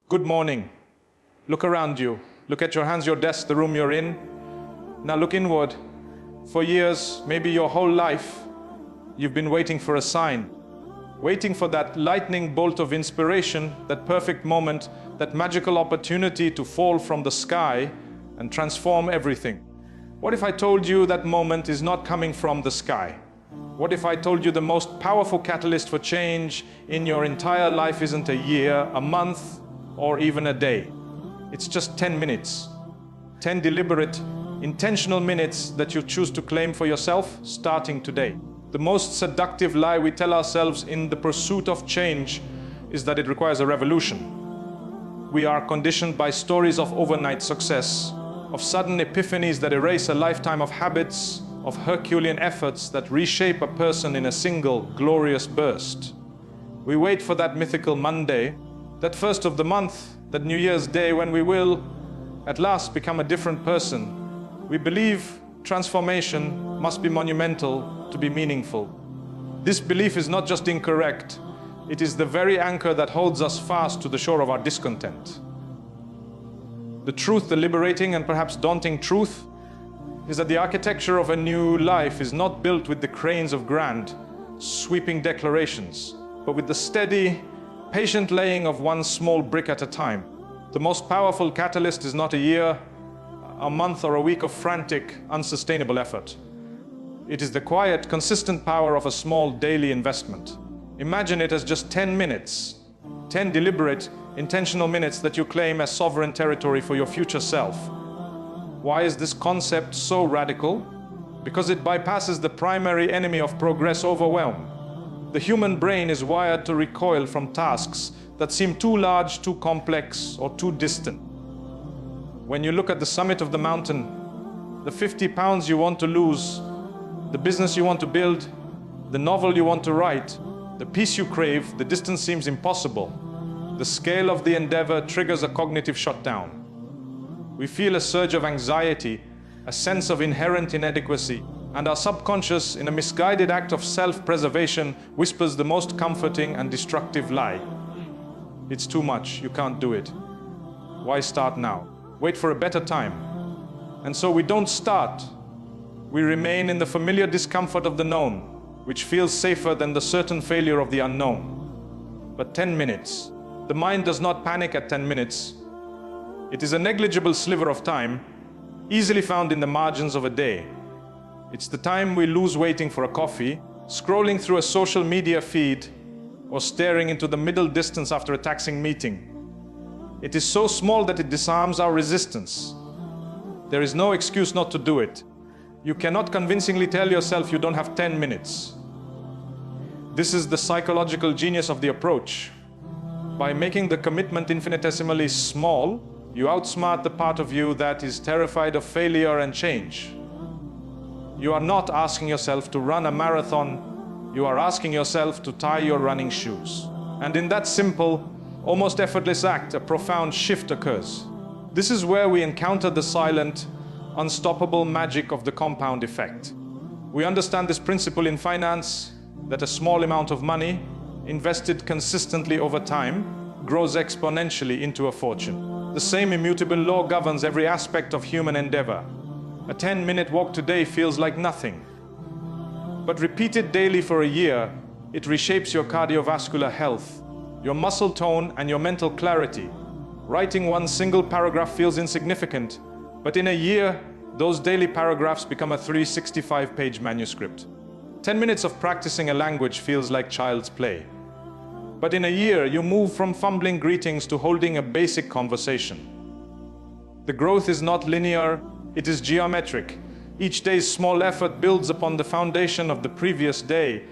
Good morning. Look around you. Look at your hands, your desk, the room you're in. Now look inward. For years, maybe your whole life, you've been waiting for a sign. Waiting for that lightning bolt of inspiration, that perfect moment, that magical opportunity to fall from the sky and transform everything. What if I told you that moment is not coming from the sky? What if I told you the most powerful catalyst for change in your entire life isn't a year, a month, or even a day? It's just 10 minutes. 10 deliberate, intentional minutes that you choose to claim for yourself starting today. The most seductive lie we tell ourselves in the pursuit of change is that it requires a revolution. We are conditioned by stories of overnight success, of sudden epiphanies that erase a lifetime of habits, of Herculean efforts that reshape a person in a single glorious burst. We wait for that mythical Monday, that first of the month, that New Year's Day when we will, at last, become a different person. We believe transformation must be monumental to be meaningful. This belief is not just incorrect, it is the very anchor that holds us fast to the shore of our discontent. The truth, the liberating and perhaps daunting truth, is that the architecture of a new life is not built with the cranes of grand, sweeping declarations, but with the steady, patient laying of one small brick at a time. The most powerful catalyst is not a year, a month, or a week of frantic, unsustainable effort. It is the quiet, consistent power of a small daily investment. Imagine it as just 10 minutes, 10 deliberate, intentional minutes that you claim as sovereign territory for your future self. Why is this concept so radical? Because it bypasses the primary enemy of progress, overwhelm. The human brain is wired to recoil from tasks that seem too large, too complex, or too distant. When you look at the summit of the mountain, the 50 pounds you want to lose, the business you want to build, the novel you want to write, the peace you crave, the distance seems impossible. The scale of the endeavor triggers a cognitive shutdown. We feel a surge of anxiety, a sense of inherent inadequacy, and our subconscious, in a misguided act of self-preservation, whispers the most comforting and destructive lie. It's too much, you can't do it. Why start now? Wait for a better time. And so we don't start. We remain in the familiar discomfort of the known, which feels safer than the certain failure of the unknown. But 10 minutes. The mind does not panic at 10 minutes. It is a negligible sliver of time, easily found in the margins of a day. It's the time we lose waiting for a coffee, scrolling through a social media feed, or staring into the middle distance after a taxing meeting. It is so small that it disarms our resistance. There is no excuse not to do it. You cannot convincingly tell yourself you don't have 10 minutes. This is the psychological genius of the approach. By making the commitment infinitesimally small, you outsmart the part of you that is terrified of failure and change. You are not asking yourself to run a marathon, you are asking yourself to tie your running shoes. And in that simple, almost effortless act, a profound shift occurs. This is where we encounter the silent, unstoppable magic of the compound effect. We understand this principle in finance, that a small amount of money, invested consistently over time, grows exponentially into a fortune. The same immutable law governs every aspect of human endeavor. A 10-minute walk today feels like nothing. But repeated daily for a year, it reshapes your cardiovascular health, your muscle tone, and your mental clarity. Writing one single paragraph feels insignificant, but in a year, those daily paragraphs become a 365-page manuscript. 10 minutes of practicing a language feels like child's play. But in a year, you move from fumbling greetings to holding a basic conversation. The growth is not linear, it is geometric. Each day's small effort builds upon the foundation of the previous day,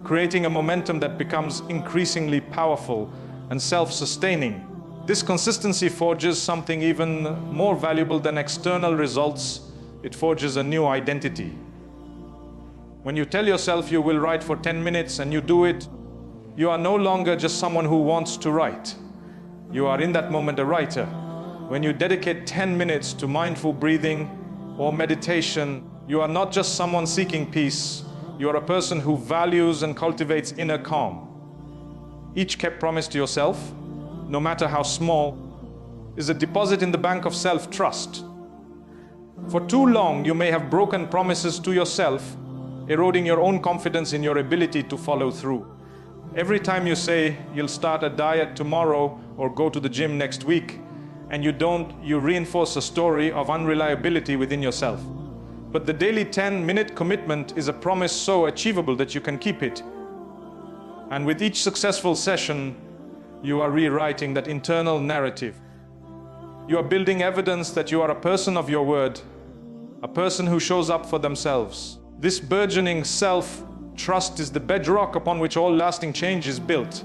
creating a momentum that becomes increasingly powerful and self-sustaining. This consistency forges something even more valuable than external results. It forges a new identity. When you tell yourself you will write for 10 minutes and you do it, you are no longer just someone who wants to write. You are in that moment a writer. When you dedicate 10 minutes to mindful breathing or meditation, you are not just someone seeking peace. You are a person who values and cultivates inner calm. Each kept promise to yourself, no matter how small, is a deposit in the bank of self-trust. For too long, you may have broken promises to yourself, eroding your own confidence in your ability to follow through. Every time you say you'll start a diet tomorrow or go to the gym next week, and you don't, you reinforce a story of unreliability within yourself. But the daily 10-minute commitment is a promise so achievable that you can keep it. And with each successful session, you are rewriting that internal narrative. You are building evidence that you are a person of your word, a person who shows up for themselves. This burgeoning self-trust is the bedrock upon which all lasting change is built.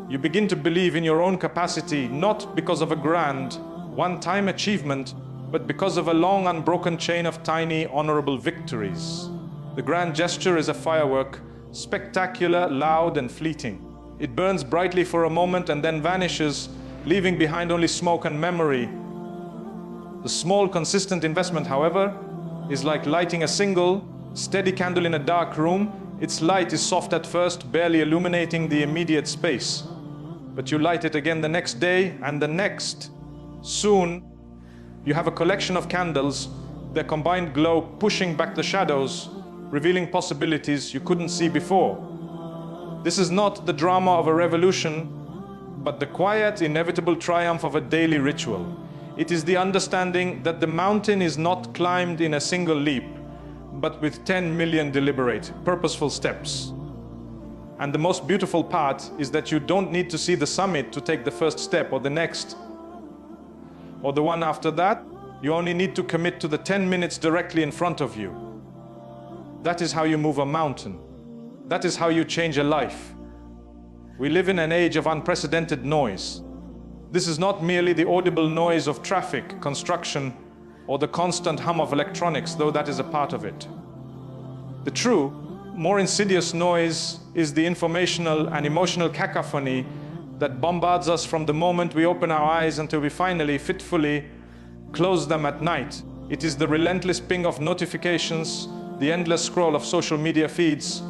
You begin to believe in your own capacity, not because of a grand, one-time achievement, but because of a long, unbroken chain of tiny, honorable victories. The grand gesture is a firework, spectacular, loud, and fleeting. It burns brightly for a moment and then vanishes, leaving behind only smoke and memory. The small, consistent investment, however, is like lighting a single, steady candle in a dark room. Its light is soft at first, barely illuminating the immediate space. But you light it again the next day and the next. Soon, you have a collection of candles, their combined glow pushing back the shadows, revealing possibilities you couldn't see before. This is not the drama of a revolution, but the quiet, inevitable triumph of a daily ritual. It is the understanding that the mountain is not climbed in a single leap, but with 10 million deliberate, purposeful steps. And the most beautiful part is that you don't need to see the summit to take the first step or the next, or the one after that. You only need to commit to the 10 minutes directly in front of you. That is how you move a mountain. That is how you change a life. We live in an age of unprecedented noise. This is not merely the audible noise of traffic, construction, or the constant hum of electronics, though that is a part of it. The true, more insidious noise is the informational and emotional cacophony that bombards us from the moment we open our eyes until we finally, fitfully close them at night. It is the relentless ping of notifications, the endless scroll of social media feeds,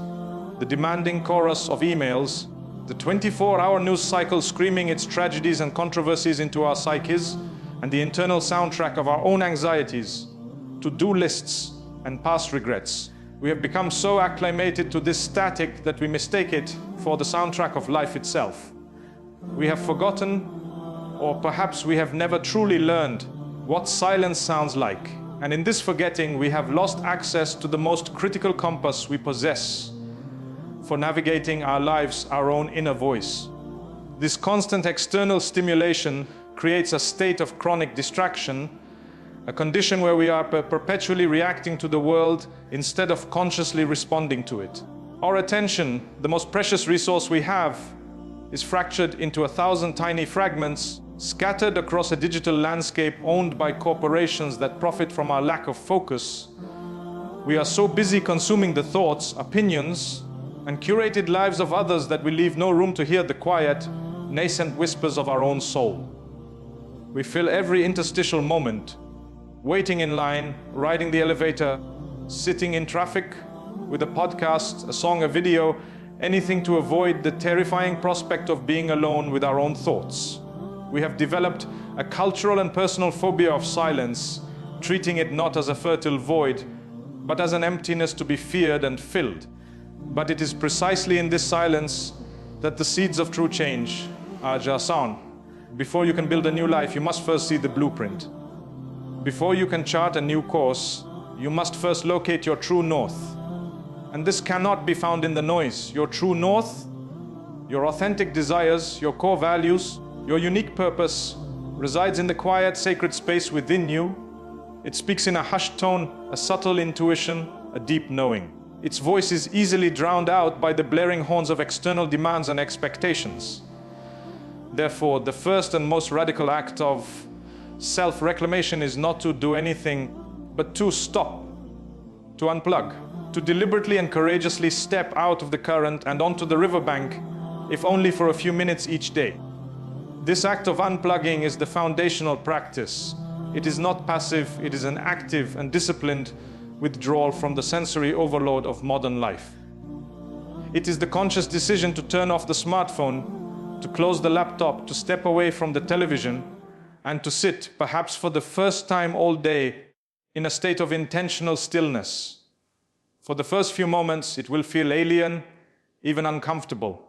the demanding chorus of emails, the 24-hour news cycle screaming its tragedies and controversies into our psyches, and the internal soundtrack of our own anxieties, to-do lists, and past regrets. We have become so acclimated to this static that we mistake it for the soundtrack of life itself. We have forgotten, or perhaps we have never truly learned, what silence sounds like. And in this forgetting, we have lost access to the most critical compass we possess for navigating our lives, our own inner voice. This constant external stimulation creates a state of chronic distraction, a condition where we are perpetually reacting to the world instead of consciously responding to it. Our attention, the most precious resource we have, is fractured into 1,000 tiny fragments, scattered across a digital landscape owned by corporations that profit from our lack of focus. We are so busy consuming the thoughts, opinions, and curated lives of others that we leave no room to hear the quiet, nascent whispers of our own soul. We fill every interstitial moment, waiting in line, riding the elevator, sitting in traffic, with a podcast, a song, a video, anything to avoid the terrifying prospect of being alone with our own thoughts. We have developed a cultural and personal phobia of silence, treating it not as a fertile void, but as an emptiness to be feared and filled. But it is precisely in this silence that the seeds of true change are sown. Before you can build a new life, you must first see the blueprint. Before you can chart a new course, you must first locate your true north. And this cannot be found in the noise. Your true north, your authentic desires, your core values, your unique purpose resides in the quiet, sacred space within you. It speaks in a hushed tone, a subtle intuition, a deep knowing. Its voice is easily drowned out by the blaring horns of external demands and expectations. Therefore, the first and most radical act of self-reclamation is not to do anything, but to stop, to unplug, to deliberately and courageously step out of the current and onto the riverbank, if only for a few minutes each day. This act of unplugging is the foundational practice. It is not passive, it is an active and disciplined withdrawal from the sensory overload of modern life. It is the conscious decision to turn off the smartphone, to close the laptop, to step away from the television, and to sit, perhaps for the first time all day, in a state of intentional stillness. For the first few moments, it will feel alien, even uncomfortable.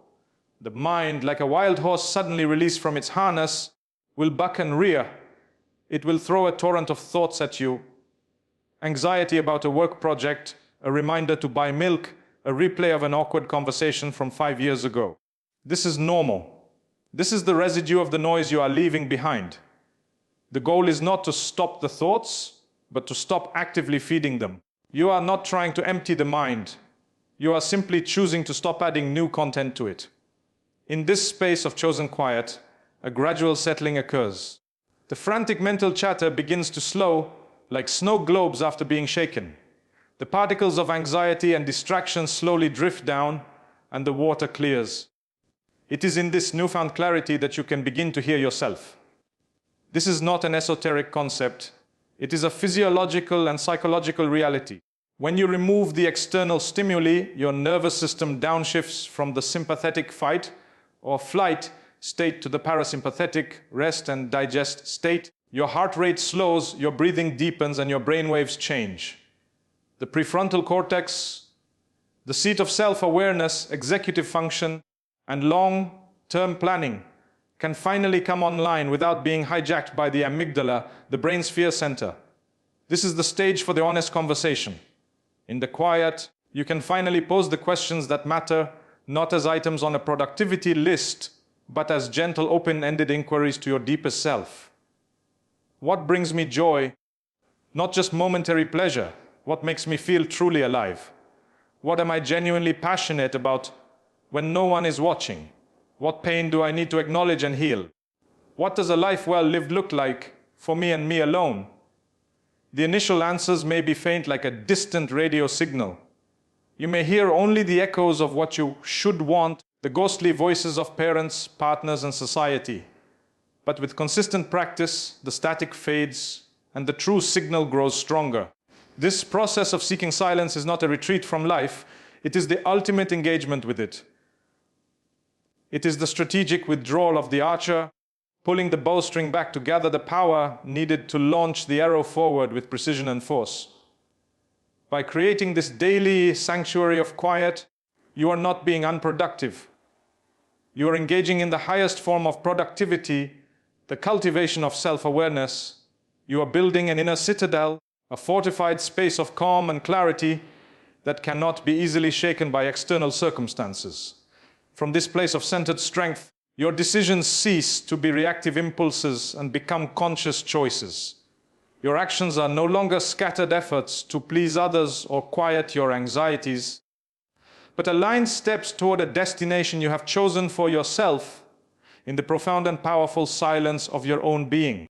The mind, like a wild horse suddenly released from its harness, will buck and rear. It will throw a torrent of thoughts at you. Anxiety about a work project, a reminder to buy milk, a replay of an awkward conversation from 5 years ago. This is normal. This is the residue of the noise you are leaving behind. The goal is not to stop the thoughts, but to stop actively feeding them. You are not trying to empty the mind. You are simply choosing to stop adding new content to it. In this space of chosen quiet, a gradual settling occurs. The frantic mental chatter begins to slow, like snow globes after being shaken. The particles of anxiety and distraction slowly drift down, and the water clears. It is in this newfound clarity that you can begin to hear yourself. This is not an esoteric concept. It is a physiological and psychological reality. When you remove the external stimuli, your nervous system downshifts from the sympathetic fight or flight state to the parasympathetic rest and digest state. Your heart rate slows, your breathing deepens, and your brain waves change. The prefrontal cortex, the seat of self-awareness, executive function, and long-term planning can finally come online without being hijacked by the amygdala, the brain's fear center. This is the stage for the honest conversation. In the quiet, you can finally pose the questions that matter, not as items on a productivity list, but as gentle, open-ended inquiries to your deepest self. What brings me joy? Not just momentary pleasure. What makes me feel truly alive? What am I genuinely passionate about when no one is watching? What pain do I need to acknowledge and heal? What does a life well lived look like for me and me alone? The initial answers may be faint, like a distant radio signal. You may hear only the echoes of what you should want, the ghostly voices of parents, partners, and society. But with consistent practice, the static fades and the true signal grows stronger. This process of seeking silence is not a retreat from life. It is the ultimate engagement with it. It is the strategic withdrawal of the archer, pulling the bowstring back to gather the power needed to launch the arrow forward with precision and force. By creating this daily sanctuary of quiet, you are not being unproductive. You are engaging in the highest form of productivity, the cultivation of self-awareness. You are building an inner citadel, a fortified space of calm and clarity that cannot be easily shaken by external circumstances. From this place of centered strength, your decisions cease to be reactive impulses and become conscious choices. Your actions are no longer scattered efforts to please others or quiet your anxieties, but aligned steps toward a destination you have chosen for yourself in the profound and powerful silence of your own being.